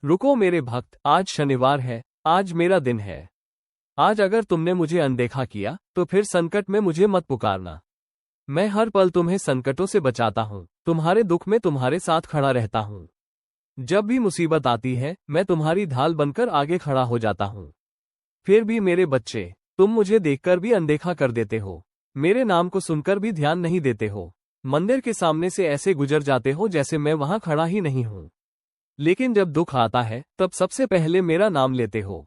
रुको मेरे भक्त, आज शनिवार है, आज मेरा दिन है। आज अगर तुमने मुझे अनदेखा किया तो फिर संकट में मुझे मत पुकारना। मैं हर पल तुम्हें संकटों से बचाता हूँ, तुम्हारे दुख में तुम्हारे साथ खड़ा रहता हूँ। जब भी मुसीबत आती है मैं तुम्हारी ढाल बनकर आगे खड़ा हो जाता हूँ। फिर भी मेरे बच्चे, तुम मुझे देखकर भी अनदेखा कर देते हो, मेरे नाम को सुनकर भी ध्यान नहीं देते हो। मंदिर के सामने से ऐसे गुजर जाते हो जैसे मैं वहां खड़ा ही नहीं हूं। लेकिन जब दुख आता है तब सबसे पहले मेरा नाम लेते हो।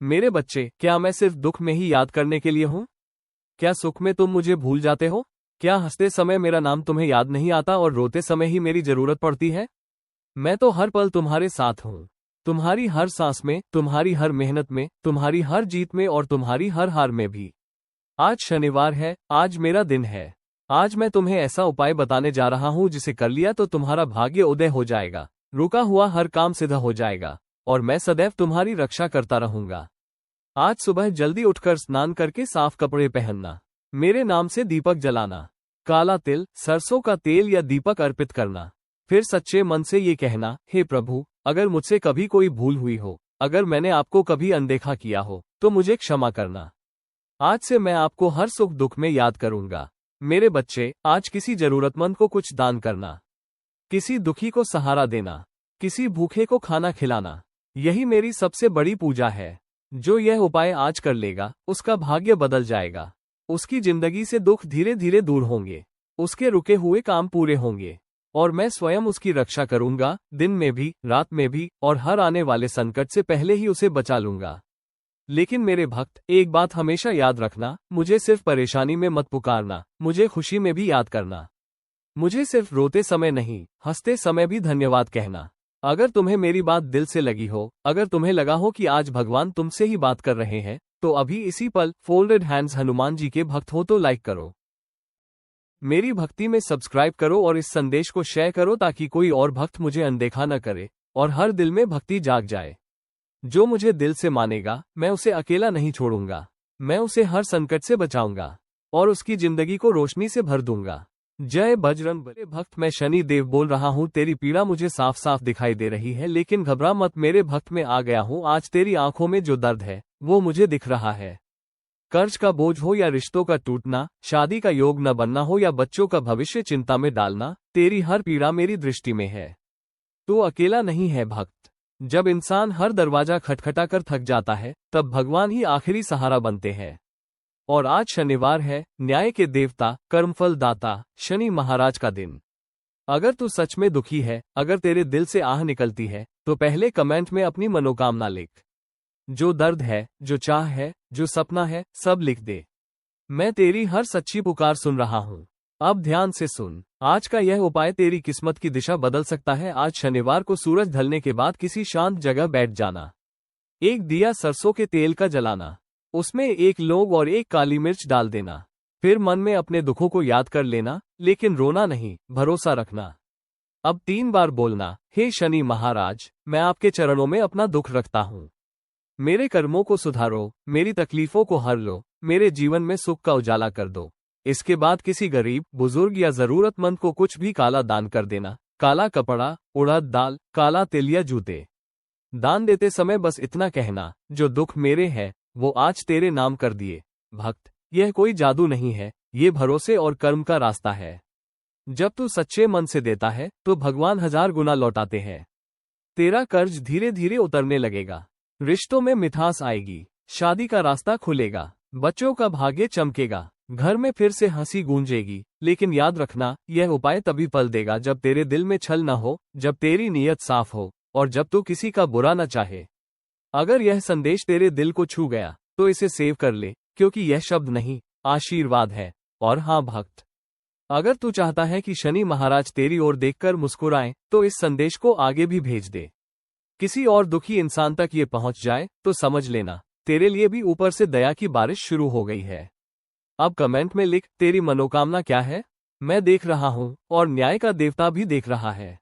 मेरे बच्चे, क्या मैं सिर्फ दुख में ही याद करने के लिए हूं? क्या सुख में तुम मुझे भूल जाते हो? क्या हंसते समय मेरा नाम तुम्हें याद नहीं आता और रोते समय ही मेरी जरूरत पड़ती है? मैं तो हर पल तुम्हारे साथ हूं, तुम्हारी हर सांस में, तुम्हारी हर मेहनत में, तुम्हारी हर जीत में और तुम्हारी हर हार में भी। आज शनिवार है, आज मेरा दिन है। आज मैं तुम्हें ऐसा उपाय बताने जा रहा हूं जिसे कर लिया तो तुम्हारा भाग्य उदय हो जाएगा, रुका हुआ हर काम सिद्ध हो जाएगा और मैं सदैव तुम्हारी रक्षा करता रहूंगा। आज सुबह जल्दी उठकर स्नान करके साफ कपड़े पहनना, मेरे नाम से दीपक जलाना, काला तिल, सरसों का तेल या दीपक अर्पित करना। फिर सच्चे मन से ये कहना, हे प्रभु, अगर मुझसे कभी कोई भूल हुई हो, अगर मैंने आपको कभी अनदेखा किया हो तो मुझे क्षमा करना। आज से मैं आपको हर सुख दुख में याद करूंगा। मेरे बच्चे, आज किसी जरूरतमंद को कुछ दान करना, किसी दुखी को सहारा देना, किसी भूखे को खाना खिलाना, यही मेरी सबसे बड़ी पूजा है। जो यह उपाय आज कर लेगा उसका भाग्य बदल जाएगा, उसकी जिंदगी से दुख धीरे धीरे दूर होंगे, उसके रुके हुए काम पूरे होंगे और मैं स्वयं उसकी रक्षा करूंगा, दिन में भी, रात में भी, और हर आने वाले संकट से पहले ही उसे बचा लूंगा। लेकिन मेरे भक्त, एक बात हमेशा याद रखना, मुझे सिर्फ परेशानी में मत पुकारना, मुझे खुशी में भी याद करना। मुझे सिर्फ रोते समय नहीं, हंसते समय भी धन्यवाद कहना। अगर तुम्हें मेरी बात दिल से लगी हो, अगर तुम्हें लगा हो कि आज भगवान तुमसे ही बात कर रहे हैं, तो अभी इसी पल फोल्डेड हैंड्स हनुमान जी के भक्त हो तो लाइक करो, मेरी भक्ति में सब्सक्राइब करो और इस संदेश को शेयर करो ताकि कोई और भक्त मुझे अनदेखा न करे और हर दिल में भक्ति जाग जाए। जो मुझे दिल से मानेगा मैं उसे अकेला नहीं छोड़ूंगा, मैं उसे हर संकट से बचाऊंगा और उसकी जिंदगी को रोशनी से भर दूंगा। जय बजरंग बली। भक्त, मैं शनि देव बोल रहा हूँ। तेरी पीड़ा मुझे साफ साफ दिखाई दे रही है, लेकिन घबरा मत, मेरे भक्त में आ गया हूँ। आज तेरी आंखों में जो दर्द है वो मुझे दिख रहा है। कर्ज का बोझ हो या रिश्तों का टूटना, शादी का योग न बनना हो या बच्चों का भविष्य चिंता में डालना, तेरी हर पीड़ा मेरी दृष्टि में है। तू अकेला नहीं है भक्त। जब इंसान हर दरवाजा खटखटा कर थक जाता है तब भगवान ही आखिरी सहारा बनते हैं। और आज शनिवार है, न्याय के देवता, कर्मफल दाता शनि महाराज का दिन। अगर तू सच में दुखी है, अगर तेरे दिल से आह निकलती है, तो पहले कमेंट में अपनी मनोकामना लिख। जो दर्द है, जो चाह है, जो सपना है, सब लिख दे। मैं तेरी हर सच्ची पुकार सुन रहा हूँ। अब ध्यान से सुन, आज का यह उपाय तेरी किस्मत की दिशा बदल सकता है। आज शनिवार को सूरज ढलने के बाद किसी शांत जगह बैठ जाना, एक दिया सरसों के तेल का जलाना, उसमें एक लौंग और एक काली मिर्च डाल देना। फिर मन में अपने दुखों को याद कर लेना, लेकिन रोना नहीं, भरोसा रखना। अब 3 बार बोलना, हे शनि महाराज, मैं आपके चरणों में अपना दुख रखता हूँ। मेरे कर्मों को सुधारो, मेरी तकलीफों को हर लो, मेरे जीवन में सुख का उजाला कर दो। इसके बाद किसी गरीब, बुजुर्ग या जरूरतमंद को कुछ भी काला दान कर देना। काला कपड़ा, उड़द दाल, काला तिल या जूते। दान देते समय बस इतना कहना, जो दुख मेरे है वो आज तेरे नाम कर दिए। भक्त, यह कोई जादू नहीं है, ये भरोसे और कर्म का रास्ता है। जब तू सच्चे मन से देता है तो भगवान 1000 गुना लौटाते हैं। तेरा कर्ज धीरे धीरे उतरने लगेगा, रिश्तों में मिठास आएगी, शादी का रास्ता खुलेगा, बच्चों का भाग्य चमकेगा, घर में फिर से हंसी गूंजेगी। लेकिन याद रखना, यह उपाय तभी फल देगा जब तेरे दिल में छल न हो, जब तेरी नीयत साफ हो और जब तू किसी का बुरा न चाहे। अगर यह संदेश तेरे दिल को छू गया तो इसे सेव कर ले, क्योंकि यह शब्द नहीं, आशीर्वाद है। और हाँ भक्त, अगर तू चाहता है कि शनि महाराज तेरी ओर देखकर मुस्कुराएं, तो इस संदेश को आगे भी भेज दे। किसी और दुखी इंसान तक ये पहुंच जाए तो समझ लेना, तेरे लिए भी ऊपर से दया की बारिश शुरू हो गई है। अब कमेंट में लिख, तेरी मनोकामना क्या है? मैं देख रहा हूं और न्याय का देवता भी देख रहा है।